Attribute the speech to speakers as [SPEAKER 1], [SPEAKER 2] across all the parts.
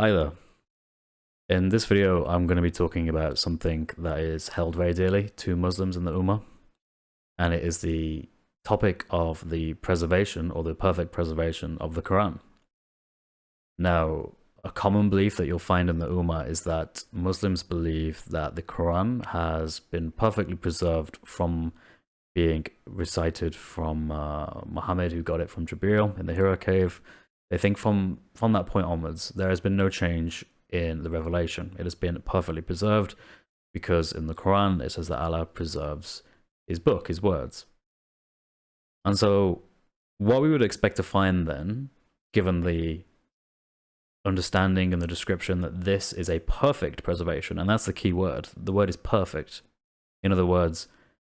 [SPEAKER 1] Hi there. In this video, I'm going to be talking about something that is held very dearly to Muslims in the Ummah, and it is the topic of the preservation or the perfect preservation of the Quran. Now, a common belief that you'll find in the Ummah is that Muslims believe that the Quran has been perfectly preserved from being recited from Muhammad, who got it from Jibril in the Hira cave. They think from that point onwards, there has been no change in the revelation. It has been perfectly preserved because in the Quran it says that Allah preserves his book, his words. And so what we would expect to find then, given the understanding and the description that this is a perfect preservation, and that's the key word, the word is perfect. In other words,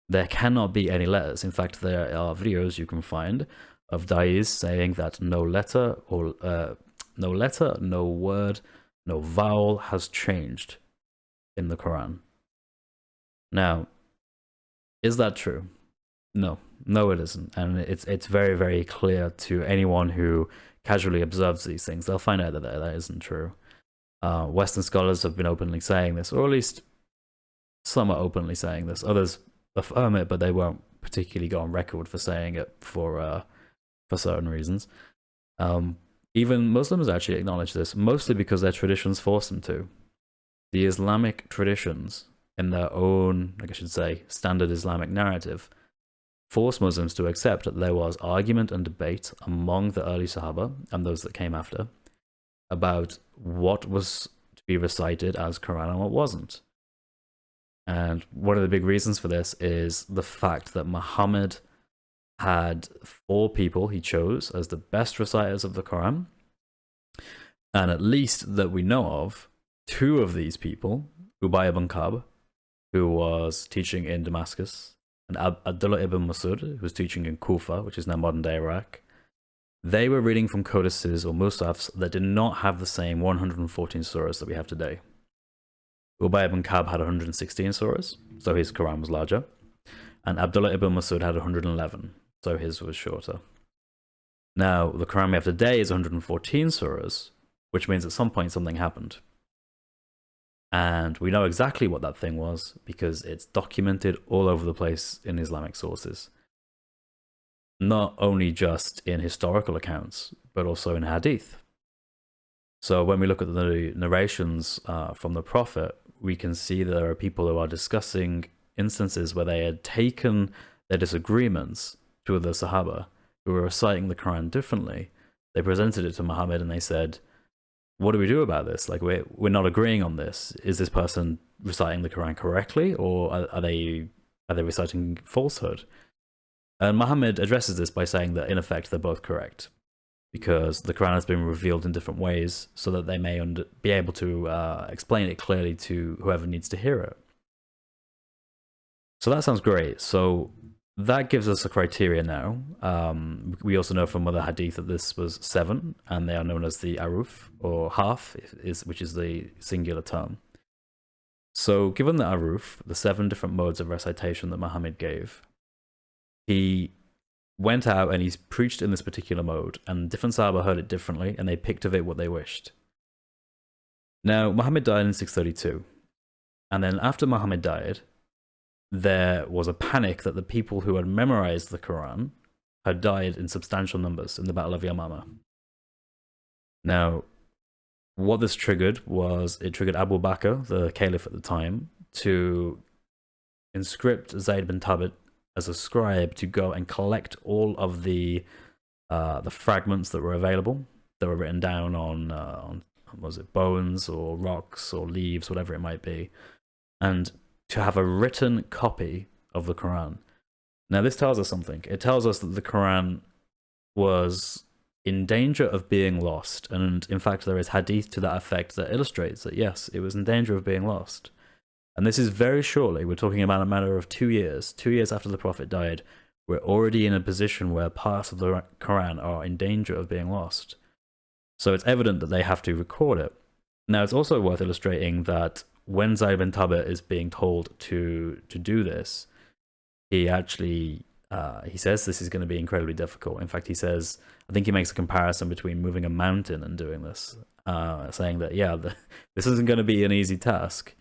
[SPEAKER 1] there cannot be any letters. In fact, there are videos you can find of da'is saying that no letter, no word, no vowel has changed in the Quran. Now, is that true? No, it isn't, and it's very, very clear to anyone who casually observes these things. They'll find out that that isn't true. Western scholars have been openly saying this, or at least some are openly saying this. Others affirm it, but they won't particularly go on record for saying it for certain reasons. Even Muslims actually acknowledge this, mostly because their traditions force them to. The Islamic traditions, in their own, I should say, standard Islamic narrative, force Muslims to accept that there was argument and debate among the early Sahaba and those that came after about what was to be recited as Quran and what wasn't. And one of the big reasons for this is the fact that Muhammad had 4 people he chose as the best reciters of the Quran, and at least that we know of, 2 of these people, Ubay ibn Ka'b, who was teaching in Damascus, and Abdullah ibn Masud, who was teaching in Kufa, which is now modern-day Iraq, they were reading from codices or musafs that did not have the same 114 surahs that we have today. Ubay ibn Ka'b had 116 surahs, so his Quran was larger, and Abdullah ibn Masud had 111, so his was shorter. Now, the Quran we have today is 114 surahs, which means at some point something happened. And we know exactly what that thing was because it's documented all over the place in Islamic sources. Not only just in historical accounts, but also in hadith. So when we look at the narrations from the Prophet, we can see that there are people who are discussing instances where they had taken their disagreements to the Sahaba who were reciting the Quran differently. They presented it to Muhammad and they said, what do we do about this? Like, we're not agreeing on this. Is this person reciting the Quran correctly, or are they reciting falsehood? And Muhammad addresses this by saying that in effect they're both correct, because the Quran has been revealed in different ways so that they may be able to explain it clearly to whoever needs to hear it. So that sounds great. So that gives us a criteria now. We also know from other hadith that this was 7, and they are known as the aruf, or half, which is the singular term. So given the aruf, the 7 different modes of recitation that Muhammad gave, he went out and he preached in this particular mode, and different Sahaba heard it differently, and they picked of it what they wished. Now, Muhammad died in 632, and then after Muhammad died, there was a panic that the people who had memorized the Quran had died in substantial numbers in the Battle of Yamama. Now, what this triggered was, it triggered Abu Bakr, the caliph at the time, to inscript Zayd bin Thabit as a scribe to go and collect all of the fragments that were available, that were written down on was it bones or rocks or leaves, whatever it might be, and to have a written copy of the Quran. Now, this tells us something. It tells us that the Quran was in danger of being lost, and in fact there is hadith to that effect that illustrates that yes, it was in danger of being lost. And this is very shortly, we're talking about a matter of 2 years. 2 years after the Prophet died, we're already in a position where parts of the Quran are in danger of being lost. So it's evident that they have to record it. Now, it's also worth illustrating that when Zayd bin Thabit is being told to do this, he actually he says this is going to be incredibly difficult. In fact, he says, I think he makes a comparison between moving a mountain and doing this. saying that, yeah, this isn't going to be an easy task.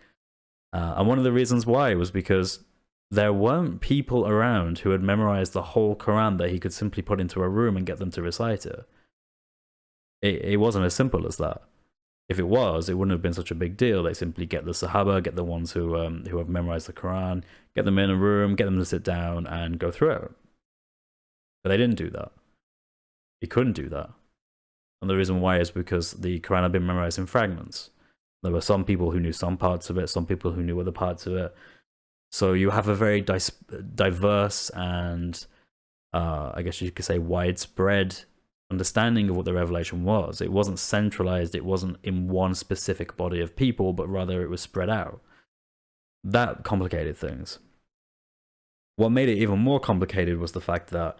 [SPEAKER 1] And one of the reasons why was because there weren't people around who had memorized the whole Quran that he could simply put into a room and get them to recite it. It wasn't as simple as that. If it was, it wouldn't have been such a big deal. They simply get the Sahaba, get the ones who have memorized the Quran, get them in a room, get them to sit down and go through it. But they didn't do that. He couldn't do that. And the reason why is because the Quran had been memorized in fragments. There were some people who knew some parts of it, some people who knew other parts of it. So you have a very diverse and, I guess you could say, widespread understanding of what the revelation was. It wasn't centralized, it wasn't in one specific body of people, but rather it was spread out. That complicated things. What made it even more complicated was the fact that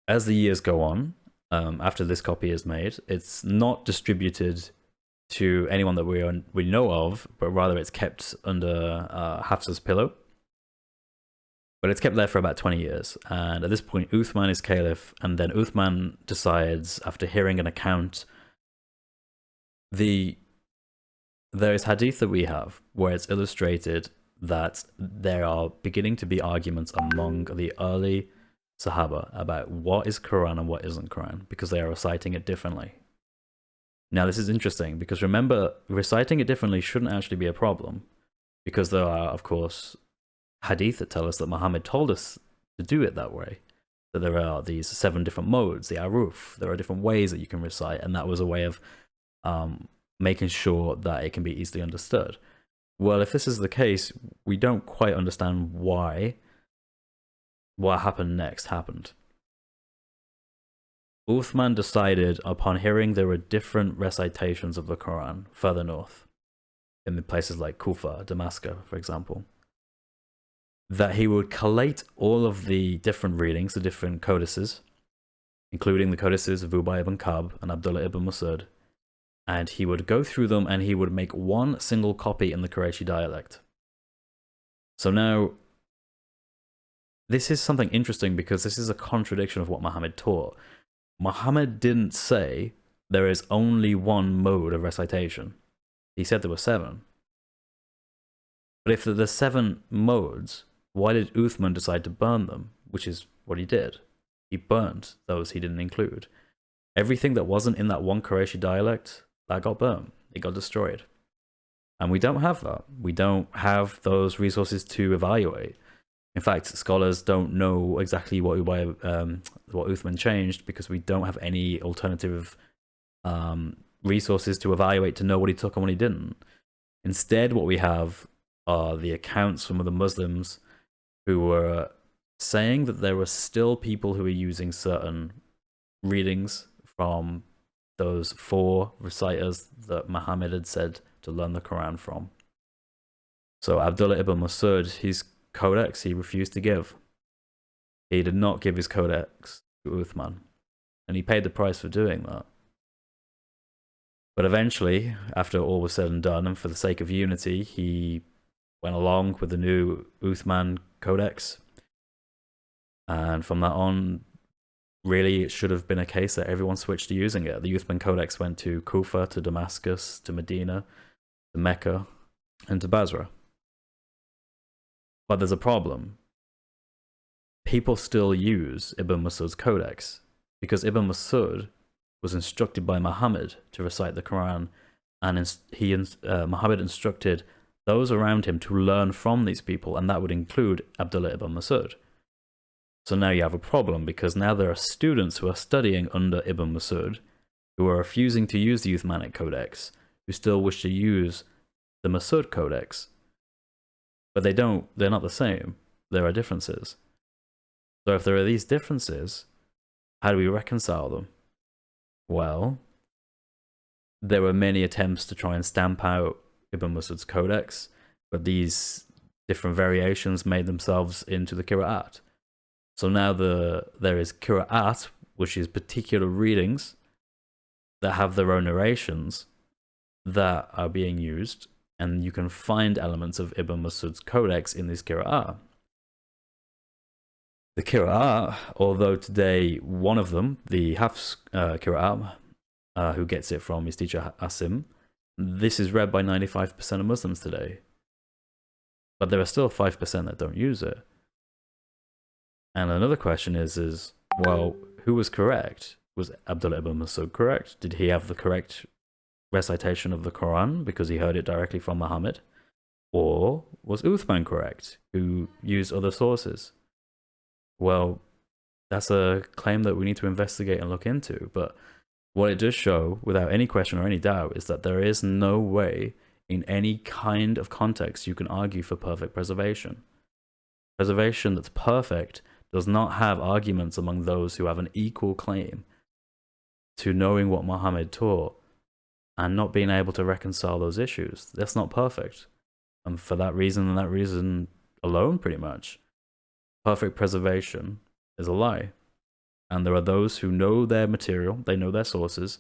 [SPEAKER 1] as the years go on, after this copy is made, it's not distributed to anyone that we know of, but rather it's kept under Hafsa's pillow. But it's kept there for about 20 years. And at this point, Uthman is caliph, and then Uthman decides, after hearing an account, there is hadith that we have where it's illustrated that there are beginning to be arguments among the early Sahaba about what is Quran and what isn't Quran, because they are reciting it differently. Now, this is interesting, because remember, reciting it differently shouldn't actually be a problem, because there are, of course, hadith that tell us that Muhammad told us to do it that way. That there are these 7 different modes, the aruf, there are different ways that you can recite, and that was a way of making sure that it can be easily understood. Well, if this is the case, we don't quite understand why what happened next happened. Uthman decided, upon hearing there were different recitations of the Quran further north, in places like Kufa, Damascus, for example, that he would collate all of the different readings, the different codices, including the codices of Ubay ibn Ka'b and Abdullah ibn Masud, and he would go through them and he would make one single copy in the Qurayshi dialect. So now, this is something interesting, because this is a contradiction of what Muhammad taught. Muhammad didn't say there is only one mode of recitation. He said there were 7. But if there's 7 modes, why did Uthman decide to burn them? Which is what he did. He burnt those he didn't include. Everything that wasn't in that one Qurayshi dialect, that got burnt. It got destroyed. And we don't have that. We don't have those resources to evaluate. In fact, scholars don't know exactly what Uthman changed, because we don't have any alternative resources to evaluate to know what he took and what he didn't. Instead, what we have are the accounts from the Muslims who were saying that there were still people who were using certain readings from those 4 reciters that Muhammad had said to learn the Quran from. So Abdullah ibn Masud, his codex, he refused to give. He did not give his codex to Uthman, and he paid the price for doing that. But eventually, after all was said and done, and for the sake of unity, he went along with the new Uthman codex. And from that on, really, it should have been a case that everyone switched to using it. The Uthman codex went to Kufa, to Damascus, to Medina, to Mecca, and to Basra. But there's a problem. People still use Ibn Masud's codex, because Ibn Masud was instructed by Muhammad to recite the Quran, and Muhammad instructed those around him to learn from these people, and that would include Abdullah ibn Masud. So now you have a problem, because now there are students who are studying under Ibn Masud who are refusing to use the Uthmanic codex, who still wish to use the Masud codex. But they're not the same. There are differences. So if there are these differences, how do we reconcile them? Well, there were many attempts to try and stamp out Ibn Masud's codex, but these different variations made themselves into the Qira'at. So now there is Qira'at, which is particular readings that have their own narrations that are being used, and you can find elements of Ibn Masud's codex in these Qira'at. The Qira'at, although today one of them, the Hafs Qira'at, who gets it from his teacher Asim. This is read by 95% of Muslims today. But there are still 5% that don't use it. And another question is, well, who was correct? Was Abdullah ibn Masud correct? Did he have the correct recitation of the Quran because he heard it directly from Muhammad? Or was Uthman correct, who used other sources? Well, that's a claim that we need to investigate and look into. But what it does show, without any question or any doubt, is that there is no way in any kind of context you can argue for perfect preservation. Preservation that's perfect does not have arguments among those who have an equal claim to knowing what Muhammad taught and not being able to reconcile those issues. That's not perfect. And for that reason and that reason alone, pretty much, perfect preservation is a lie. And there are those who know their material, they know their sources,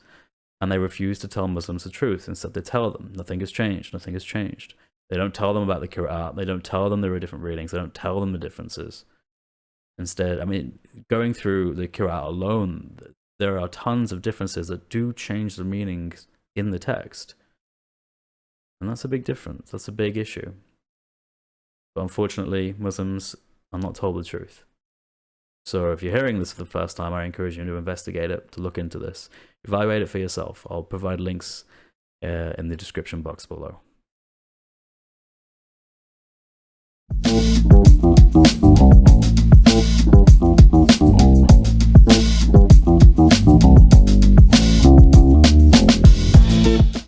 [SPEAKER 1] and they refuse to tell Muslims the truth. Instead, they tell them nothing has changed, nothing has changed. They don't tell them about the Qur'an, they don't tell them there are different readings, they don't tell them the differences. Instead, I mean, going through the Qur'an alone, there are tons of differences that do change the meanings in the text. And that's a big difference, that's a big issue. But unfortunately, Muslims are not told the truth. So if you're hearing this for the first time, I encourage you to investigate it, to look into this. Evaluate it for yourself. I'll provide links in the description box below.